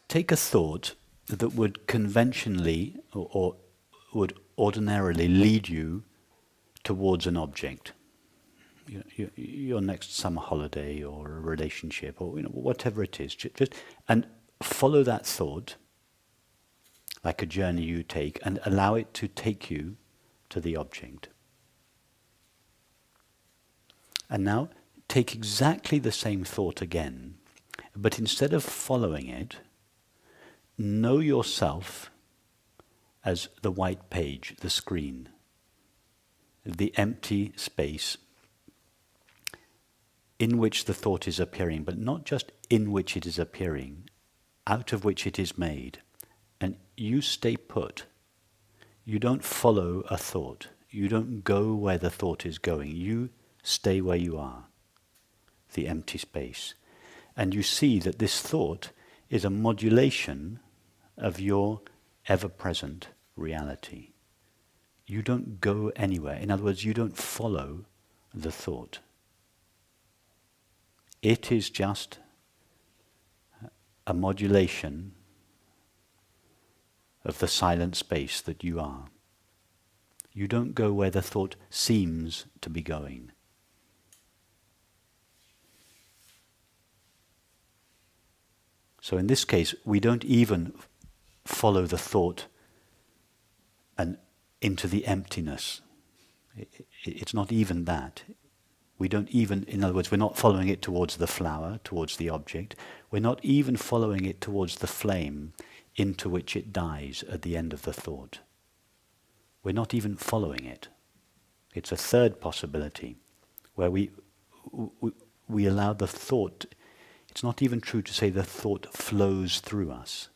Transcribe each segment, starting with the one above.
take a thought that would conventionally or would ordinarily lead you towards an object. Your next summer holiday or a relationship or whatever it is. Just and follow that thought like a journey you take and allow it to take you to the object. And now take exactly the same thought again, but instead of following it, know yourself as the white page, the screen, the empty space in which the thought is appearing, but not just in which it is appearing, out of which it is made. And you stay put. You don't follow a thought. You don't go where the thought is going. You stay where you are, the empty space. And you see that this thought is a modulation of your ever-present reality. You don't go anywhere. In other words, you don't follow the thought. It is just a modulation of the silent space that you are. You don't go where the thought seems to be going. So in this case, we don't even follow the thought and into the emptiness. It's not even that. We don't even, in other words, we're not following it towards the flower, towards the object. We're not even following it towards the flame into which it dies at the end of the thought. We're not even following it. It's a third possibility where we allow the thought. It's not even true to say the thought flows through us,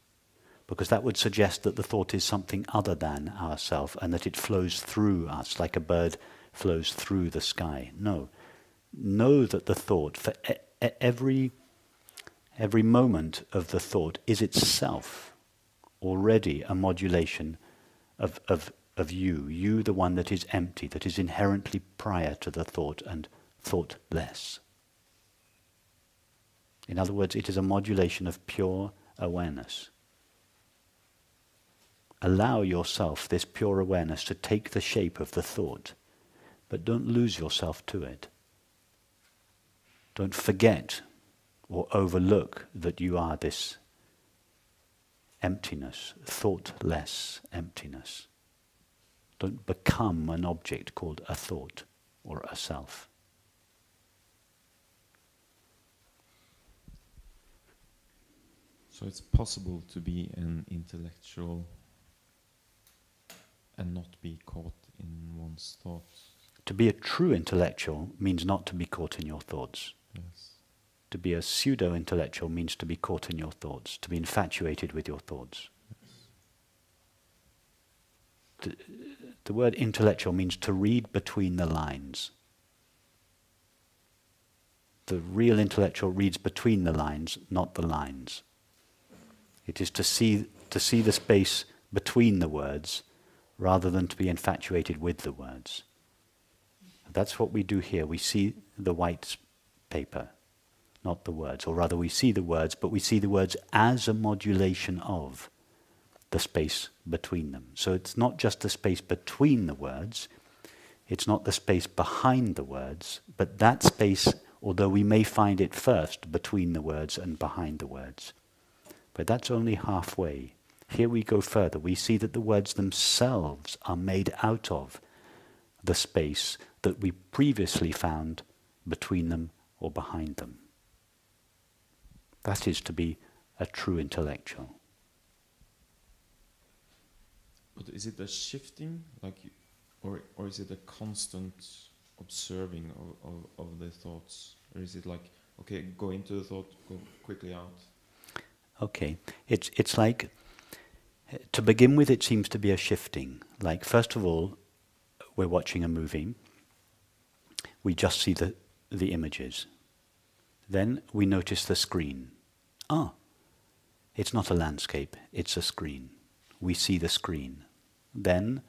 because that would suggest that the thought is something other than ourself and that it flows through us like a bird flows through the sky. No. Know that the thought, for every moment of the thought, is itself already a modulation of you, the one that is empty, that is inherently prior to the thought and thoughtless. In other words, it is a modulation of pure awareness. Allow yourself this pure awareness to take the shape of the thought, but don't lose yourself to it. Don't forget or overlook that you are this emptiness, thoughtless emptiness. Don't become an object called a thought or a self. So it's possible to be an intellectual and not be caught in one's thoughts. To be a true intellectual means not to be caught in your thoughts. Yes. To be a pseudo-intellectual means to be caught in your thoughts, to be infatuated with your thoughts. Yes. The word intellectual means to read between the lines. The real intellectual reads between the lines, not the lines. It is to see the space between the words rather than to be infatuated with the words. That's what we do here. We see the white paper, not the words. Or rather, we see the words, but we see the words as a modulation of the space between them. So it's not just the space between the words, it's not the space behind the words, but that space, although we may find it first between the words and behind the words. But that's only halfway. Here we go further. We see that the words themselves are made out of the space that we previously found between them or behind them. That is to be a true intellectual. But is it a shifting, or is it a constant observing of the thoughts? Or is it like, okay, go into the thought, go quickly out? Okay, it's like, to begin with, it seems to be a shifting. Like, first of all, we're watching a movie. We just see the images. Then we notice the screen. Ah, it's not a landscape, it's a screen. We see the screen. Then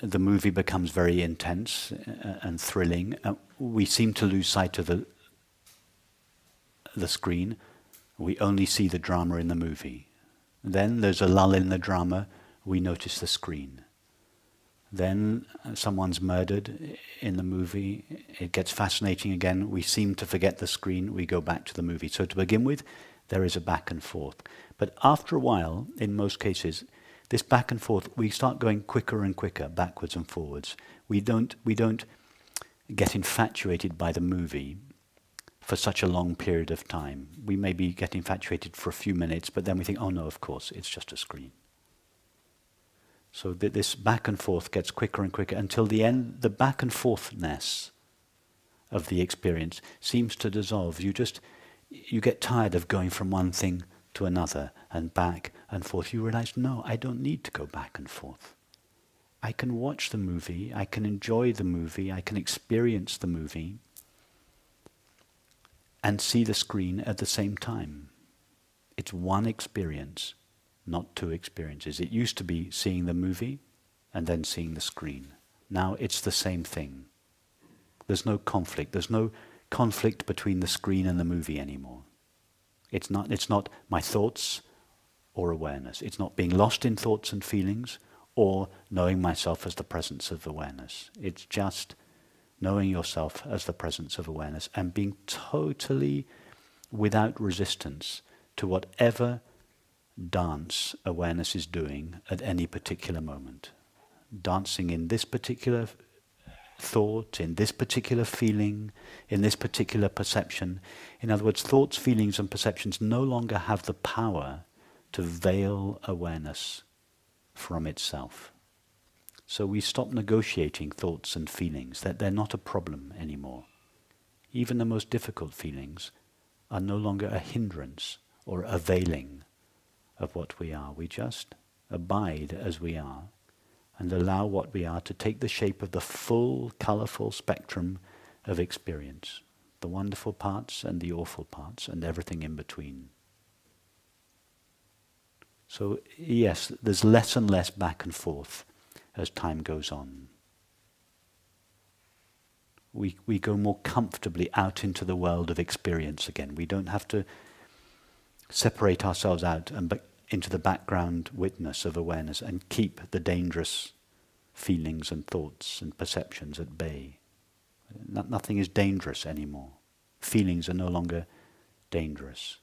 the movie becomes very intense and thrilling. We seem to lose sight of the screen, We only see the drama in the movie. Then there's a lull in the drama, we notice the screen. Then someone's murdered in the movie, it gets fascinating again, we seem to forget the screen, we go back to the movie. So to begin with, there is a back and forth. But after a while, in most cases, this back and forth, we start going quicker and quicker, backwards and forwards. We don't get infatuated by the movie for such a long period of time. We maybe get infatuated for a few minutes, but then we think, oh no, of course, it's just a screen. So this back and forth gets quicker and quicker until the end, the back and forthness of the experience seems to dissolve. You get tired of going from one thing to another and back and forth. You realize, no, I don't need to go back and forth. I can watch the movie, I can enjoy the movie, I can experience the movie and see the screen at the same time. It's one experience, not two experiences. It used to be seeing the movie and then seeing the screen. Now it's the same thing. There's no conflict. There's no conflict between the screen and the movie anymore. It's not my thoughts or awareness. It's not being lost in thoughts and feelings or knowing myself as the presence of awareness. It's just knowing yourself as the presence of awareness and being totally without resistance to whatever dance awareness is doing at any particular moment. Dancing in this particular thought, in this particular feeling, in this particular perception. In other words, thoughts, feelings and perceptions no longer have the power to veil awareness from itself. So we stop negotiating thoughts and feelings, that they're not a problem anymore. Even the most difficult feelings are no longer a hindrance or a veiling of what we are. We just abide as we are and allow what we are to take the shape of the full, colourful spectrum of experience, the wonderful parts and the awful parts and everything in between. So yes, there's less and less back and forth as time goes on. We go more comfortably out into the world of experience again. We don't have to separate ourselves out and into the background witness of awareness and keep the dangerous feelings and thoughts and perceptions at bay. Nothing is dangerous anymore. Feelings are no longer dangerous.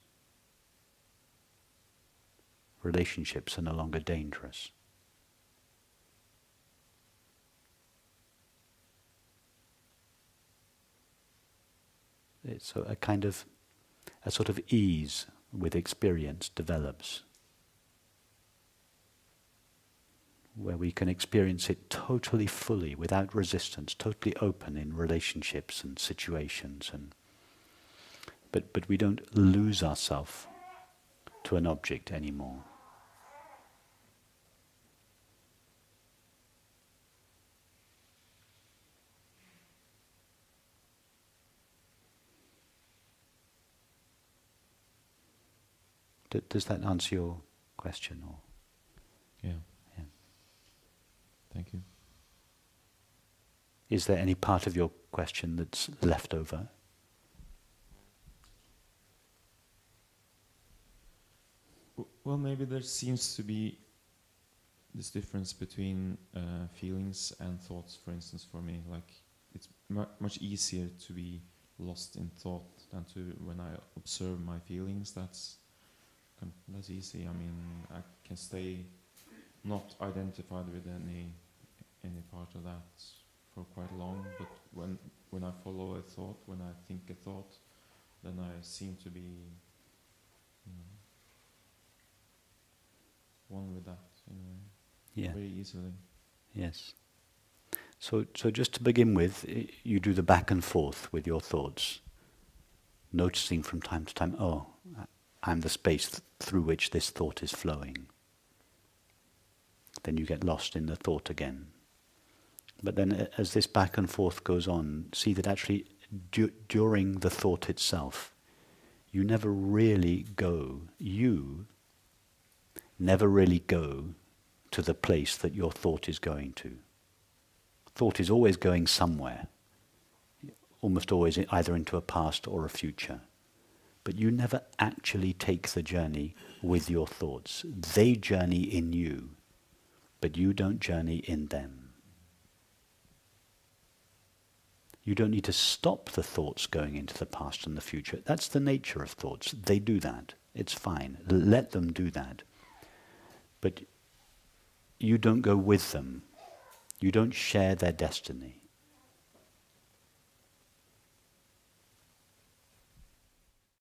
Relationships are no longer dangerous. It's a sort of ease with experience develops, where we can experience it totally fully, without resistance, totally open in relationships and situations, but we don't lose ourselves to an object anymore. Does that answer your question? Or? Yeah. Thank you. Is there any part of your question that's left over? Well, maybe there seems to be this difference between feelings and thoughts, for instance, for me. Like, it's much easier to be lost in thought than to when I observe my feelings. That's easy. I mean, I can stay not identified with any part of that for quite long. But when I follow a thought, when I think a thought, then I seem to be one with that in a way. Yeah. Very easily. Yes. So just to begin with, you do the back and forth with your thoughts, noticing from time to time, oh, I'm the space through which this thought is flowing. Then you get lost in the thought again. But then as this back and forth goes on, see that actually during the thought itself, you never really go to the place that your thought is going to. Thought is always going somewhere, almost always either into a past or a future. but you never actually take the journey with your thoughts. They journey in you, but you don't journey in them. You don't need to stop the thoughts going into the past and the future. That's the nature of thoughts. They do that. It's fine. Let them do that. But you don't go with them. You don't share their destiny.